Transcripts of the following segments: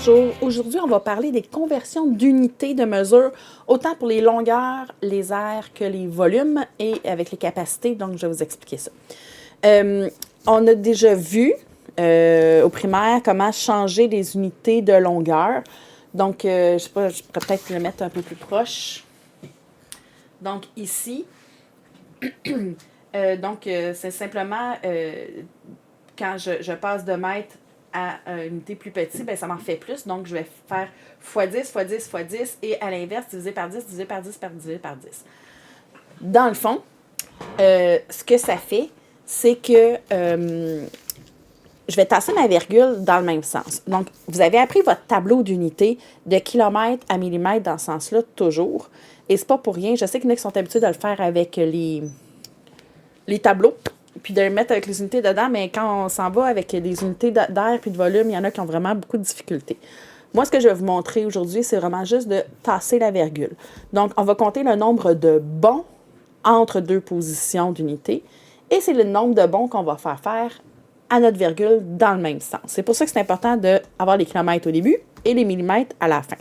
Bonjour, aujourd'hui on va parler des conversions d'unités de mesure, autant pour les longueurs, les aires que les volumes et avec les capacités, donc je vais vous expliquer ça. On a déjà vu au primaire comment changer les unités de longueur, donc je sais pas, je pourrais peut-être le mettre un peu plus proche. Donc ici, c'est simplement quand je passe de mètre à une unité plus petite, ben, ça m'en fait plus. Donc, je vais faire x10, x10, x10 et à l'inverse, divisé par 10, divisé par 10, divisé par 10. Dans le fond, ce que ça fait, c'est que je vais tasser ma virgule dans le même sens. Donc, vous avez appris votre tableau d'unité de kilomètre à millimètre dans ce sens-là, toujours. Et c'est pas pour rien. Je sais qu'il y en a qui sont habitués de le faire avec les tableaux, puis de le mettre avec les unités dedans, mais quand on s'en va avec les unités d'air puis de volume, il y en a qui ont vraiment beaucoup de difficultés. Moi, ce que je vais vous montrer aujourd'hui, c'est vraiment juste de tasser la virgule. Donc, on va compter le nombre de bonds entre deux positions d'unité, et c'est le nombre de bonds qu'on va faire à notre virgule dans le même sens. C'est pour ça que c'est important d'avoir les kilomètres au début et les millimètres à la fin.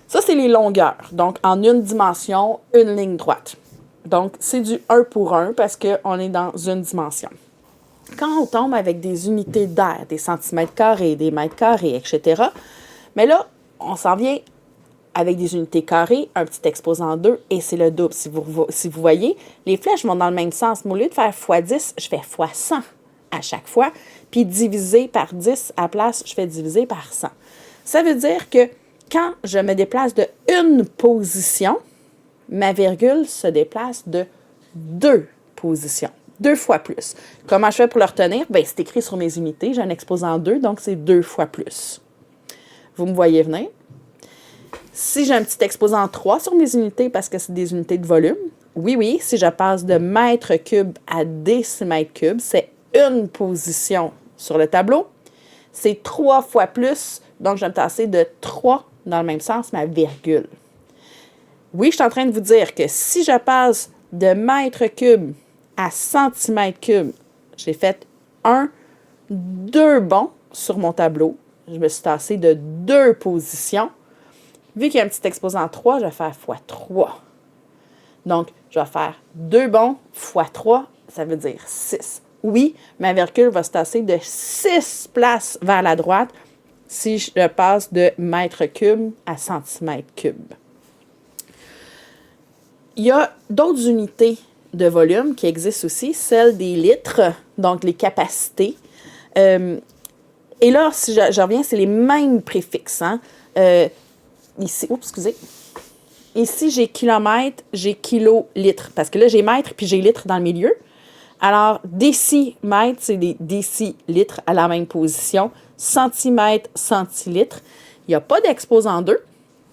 Ça, c'est les longueurs. Donc, en une dimension, une ligne droite. Donc, c'est du 1 pour 1 parce qu'on est dans une dimension. Quand on tombe avec des unités d'air, des centimètres carrés, des mètres carrés, etc., mais là, on s'en vient avec des unités carrées, un petit exposant 2, et c'est le double. Si vous voyez, les flèches vont dans le même sens. Mais au lieu de faire x10, je fais x100 à chaque fois, puis divisé par 10, à la place, je fais diviser par 100. Ça veut dire que quand je me déplace de une position, ma virgule se déplace de 2 positions, 2 fois plus. Comment je fais pour le retenir? Bien, c'est écrit sur mes unités. J'ai un exposant 2, donc c'est 2 fois plus. Vous me voyez venir? Si j'ai un petit exposant 3 sur mes unités, parce que c'est des unités de volume, oui, si je passe de mètre cube à décimètre cube, c'est une position sur le tableau. C'est 3 fois plus, donc je vais me tasser de 3 dans le même sens, ma virgule. Oui, je suis en train de vous dire que si je passe de mètre cube à centimètre cube, j'ai fait 2 bonds sur mon tableau. Je me suis tassé de 2 positions. Vu qu'il y a un petit exposant 3, je vais faire x3. Donc, je vais faire 2 bonds x 3, ça veut dire 6. Oui, ma virgule va se tasser de 6 places vers la droite si je passe de mètre cube à centimètre cube. Il y a d'autres unités de volume qui existent aussi, celles des litres, donc les capacités. Et là, si je reviens, c'est les mêmes préfixes. Hein? Ici, Ici, j'ai kilomètre, j'ai kilolitres, parce que là, j'ai mètre puis j'ai litre dans le milieu. Alors, décimètre, c'est des décilitres à la même position. Centimètre, centilitres. Il n'y a pas d'exposant 2,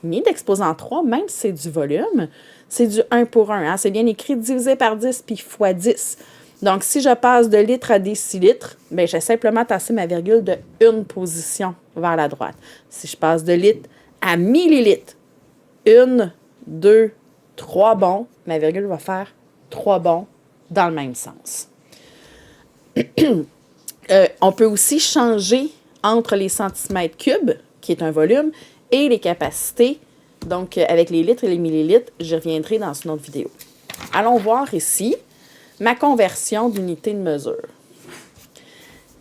ni d'exposant 3, même si c'est du volume. C'est du 1 pour 1. Hein? C'est bien écrit divisé par 10 puis x 10. Donc, si je passe de litre à décilitre, bien, j'ai simplement tassé ma virgule de une position vers la droite. Si je passe de litre à millilitre, 1, 2, 3 bonds, ma virgule va faire 3 bonds dans le même sens. On peut aussi changer entre les centimètres cubes, qui est un volume, et les capacités. Donc, avec les litres et les millilitres, je reviendrai dans une autre vidéo. Allons voir ici ma conversion d'unité de mesure.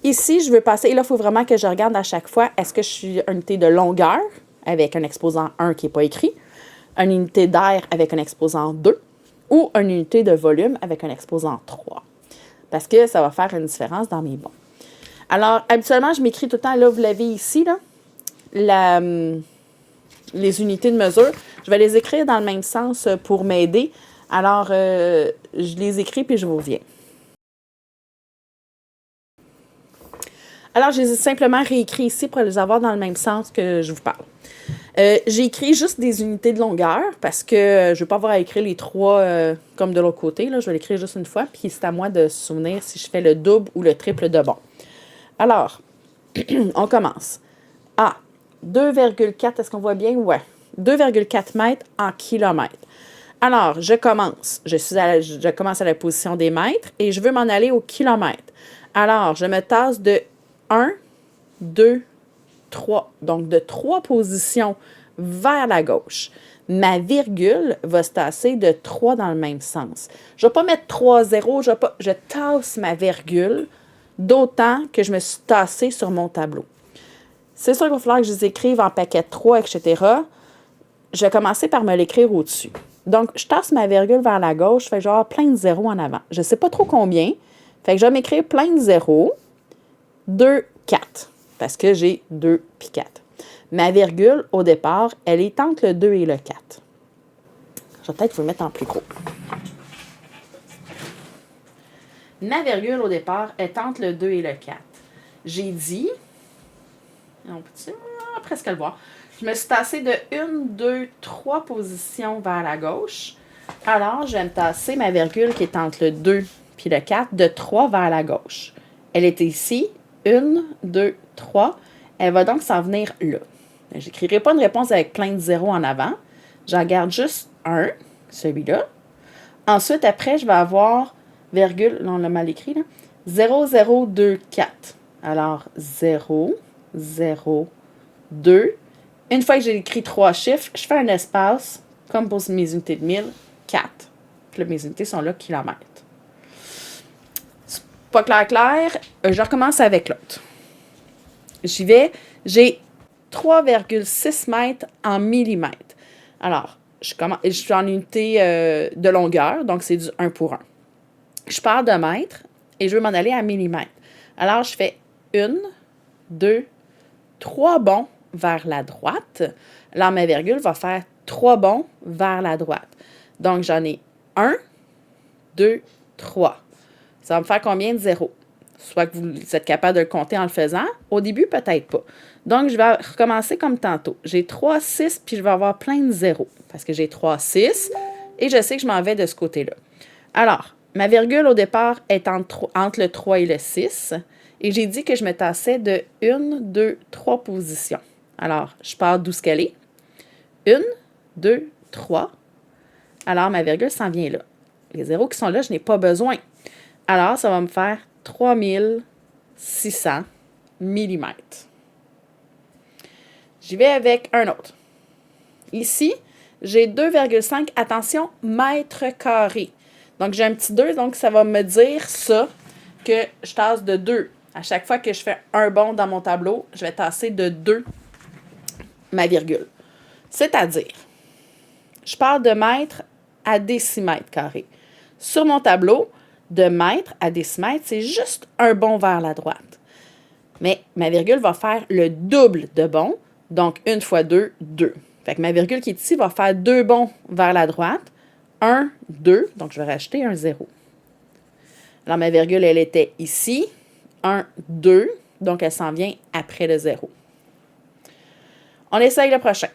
Ici, je veux passer, et là, il faut vraiment que je regarde à chaque fois, est-ce que je suis une unité de longueur, avec un exposant 1 qui n'est pas écrit, une unité d'air avec un exposant 2, ou une unité de volume avec un exposant 3. Parce que ça va faire une différence dans mes bons. Alors, habituellement, je m'écris tout le temps, là, vous l'avez ici, là, les unités de mesure. Je vais les écrire dans le même sens pour m'aider. Alors, je les écris puis je vous reviens. Alors, je les ai simplement réécrits ici pour les avoir dans le même sens que je vous parle. J'ai écrit juste des unités de longueur parce que je ne vais pas avoir à écrire les 3 comme de l'autre côté. Là. Je vais l'écrire juste une fois, puis c'est à moi de se souvenir si je fais le double ou le triple de bon. Alors, on commence. 2,4, est-ce qu'on voit bien? Ouais. 2,4 mètres en kilomètres. Alors, je commence. Je commence à la position des mètres et je veux m'en aller au kilomètre. Alors, je me tasse de 1, 2, 3. Donc, de 3 positions vers la gauche. Ma virgule va se tasser de 3 dans le même sens. Je ne vais pas mettre 3 zéros, je tasse ma virgule d'autant que je me suis tassée sur mon tableau. C'est sûr qu'il va falloir que je les écrive en paquet de 3, etc. Je vais commencer par me l'écrire au-dessus. Donc, je tasse ma virgule vers la gauche, fait que je vais avoir plein de zéros en avant. Je ne sais pas trop combien, fait que je vais m'écrire plein de zéros, 2, 4, parce que j'ai 2 puis 4. Ma virgule, au départ, elle est entre le 2 et le 4. Je vais peut-être vous le mettre en plus gros. Ma virgule, au départ, est entre le 2 et le 4. J'ai dit, on peut presque le voir, je me suis tassée de 1, 2, 3 positions vers la gauche. Alors, je vais me tasser ma virgule qui est entre le 2 puis le 4 de 3 vers la gauche. Elle est ici, 1, 2, 3. Elle va donc s'en venir là. Je n'écrirai pas une réponse avec plein de zéros en avant. J'en garde juste un, celui-là. Ensuite, après, je vais avoir virgule, là, on l'a mal écrit, là, 0, 0, 2, 4. Alors, 0, 0, 2. Une fois que j'ai écrit 3 chiffres, je fais un espace, comme pour mes unités de 1000, 4. Puis là, mes unités sont là, kilomètres. C'est pas clair. Je recommence avec l'autre. J'y vais. J'ai 3,6 mètres en millimètres. Alors, je suis en unité de longueur, donc c'est du 1 pour 1. Je pars de mètres et je veux m'en aller à millimètres. Alors, je fais 1, 2, 3 bonds vers la droite. Alors, ma virgule va faire 3 bonds vers la droite. Donc, j'en ai 1, 2, 3. Ça va me faire combien de zéros? Soit que vous êtes capable de le compter en le faisant. Au début, peut-être pas. Donc, je vais recommencer comme tantôt. J'ai 3, 6, puis je vais avoir plein de zéros. Parce que j'ai 3, 6, et je sais que je m'en vais de ce côté-là. Alors, ma virgule, au départ, est entre le 3 et le 6. Et j'ai dit que je me tassais de 1, 2, 3 positions. Alors, je pars d'où ce qu'elle est. 1, 2, 3. Alors, ma virgule s'en vient là. Les zéros qui sont là, je n'ai pas besoin. Alors, ça va me faire 3600 millimètres. J'y vais avec un autre. Ici, j'ai 2,5, attention, mètres carrés. Donc, j'ai un petit 2, donc ça va me dire ça, que je tasse de 2. À chaque fois que je fais un bond dans mon tableau, je vais tasser de 2 ma virgule. C'est-à-dire, je pars de mètres à décimètres carrés. Sur mon tableau, de mètre à décimètre, c'est juste un bond vers la droite. Mais ma virgule va faire le double de bond. Donc, 1 fois 2, 2. Fait que ma virgule qui est ici va faire 2 bonds vers la droite. 1, 2. Donc, je vais rajouter un 0. Alors, ma virgule, elle était ici. 1, 2. Donc, elle s'en vient après le 0. On essaye le prochain.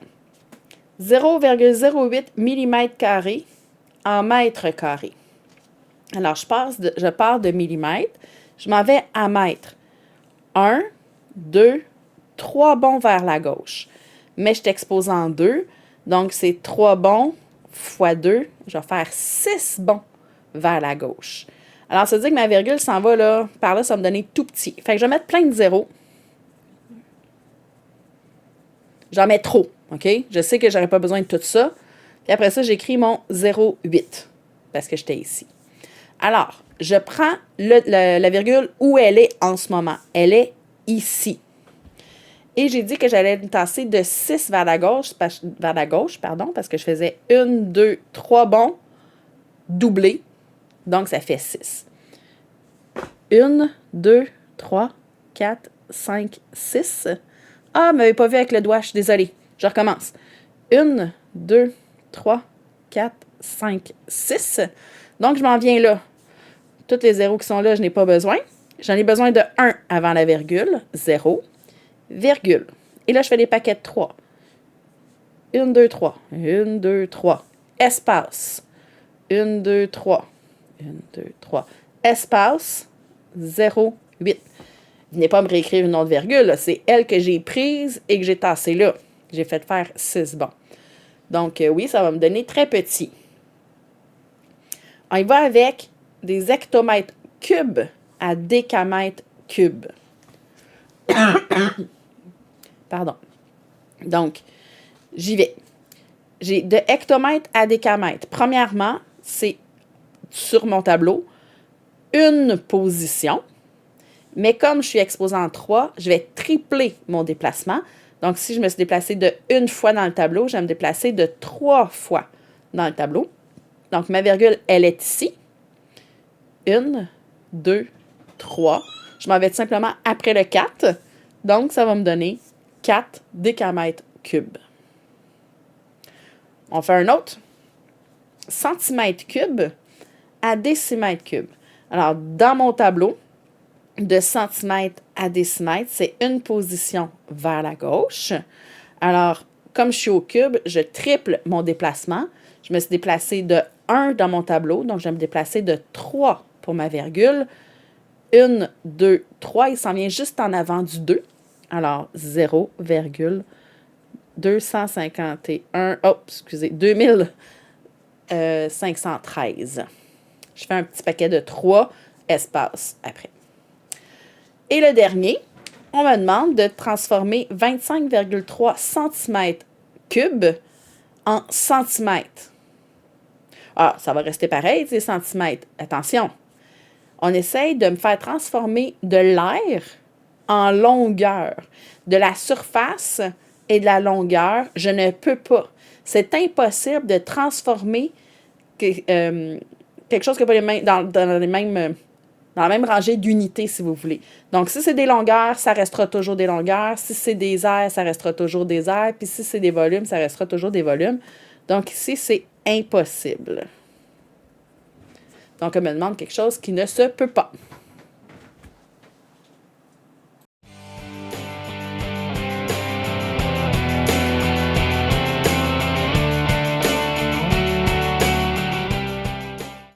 0,08 mm² en mètres carrés. Alors, je pars de millimètres. Je m'en vais à mètres. 1, 2, 3 bonds vers la gauche. Mais je t'expose en 2. Donc, c'est 3 bonds fois 2. Je vais faire 6 bonds vers la gauche. Alors, ça veut dire que ma virgule s'en va là. Par là, ça va me donner tout petit. Fait que je vais mettre plein de zéros. J'en mets trop. OK? Je sais que j'aurais pas besoin de tout ça. Puis après ça, j'écris mon 0,8 parce que j'étais ici. Alors, je prends la virgule où elle est en ce moment. Elle est ici. Et j'ai dit que j'allais me tasser de 6 vers la gauche, parce que je faisais 1, 2, 3 bonds doublés. Donc, ça fait 6. 1, 2, 3, 4, 5, 6. Ah, vous m'avez pas vu avec le doigt, je suis désolée. Je recommence. 1, 2, 3, 4, 5, 6. Donc, je m'en viens là. Tous les zéros qui sont là, je n'ai pas besoin. J'en ai besoin de 1 avant la virgule. 0, virgule. Et là, je fais des paquets de 3. 1, 2, 3. 1, 2, 3. Espace. 1, 2, 3. 1, 2, 3. Espace. 0, 8. Venez pas me réécrire une autre virgule. C'est elle que j'ai prise et que j'ai tassée là. J'ai fait faire 6 bonds. Donc, oui, ça va me donner très petit. On y va avec des hectomètres cubes à décamètres cubes. Pardon. Donc, j'y vais. J'ai de hectomètre à décamètre. Premièrement, c'est sur mon tableau, une position. Mais comme je suis exposée en 3, je vais tripler mon déplacement. Donc, si je me suis déplacée de une fois dans le tableau, je vais me déplacer de 3 fois dans le tableau. Donc, ma virgule, elle est ici. 1, 2, 3. Je m'en vais tout simplement après le 4. Donc, ça va me donner 4 décamètres cubes. On fait un autre. Centimètre cube à décimètre cube. Alors, dans mon tableau, de centimètre à décimètre, c'est une position vers la gauche. Alors, comme je suis au cube, je triple mon déplacement. Je me suis déplacée de 1 dans mon tableau, donc je vais me déplacer de 3 pour ma virgule. 1, 2, 3, il s'en vient juste en avant du 2. Alors, 0,251, 2513. Je fais un petit paquet de 3 espaces après. Et le dernier, on me demande de transformer 25,3 cm³ en centimètres. Ah, ça va rester pareil, ces centimètres. Attention, on essaye de me faire transformer de l'air en longueur. De la surface et de la longueur, je ne peux pas. C'est impossible de transformer quelque chose qui n'a pas les mêmes, dans la même rangée d'unités, si vous voulez. Donc, si c'est des longueurs, ça restera toujours des longueurs. Si c'est des aires, ça restera toujours des aires. Puis si c'est des volumes, ça restera toujours des volumes. Donc, ici, c'est impossible. Donc, on me demande quelque chose qui ne se peut pas.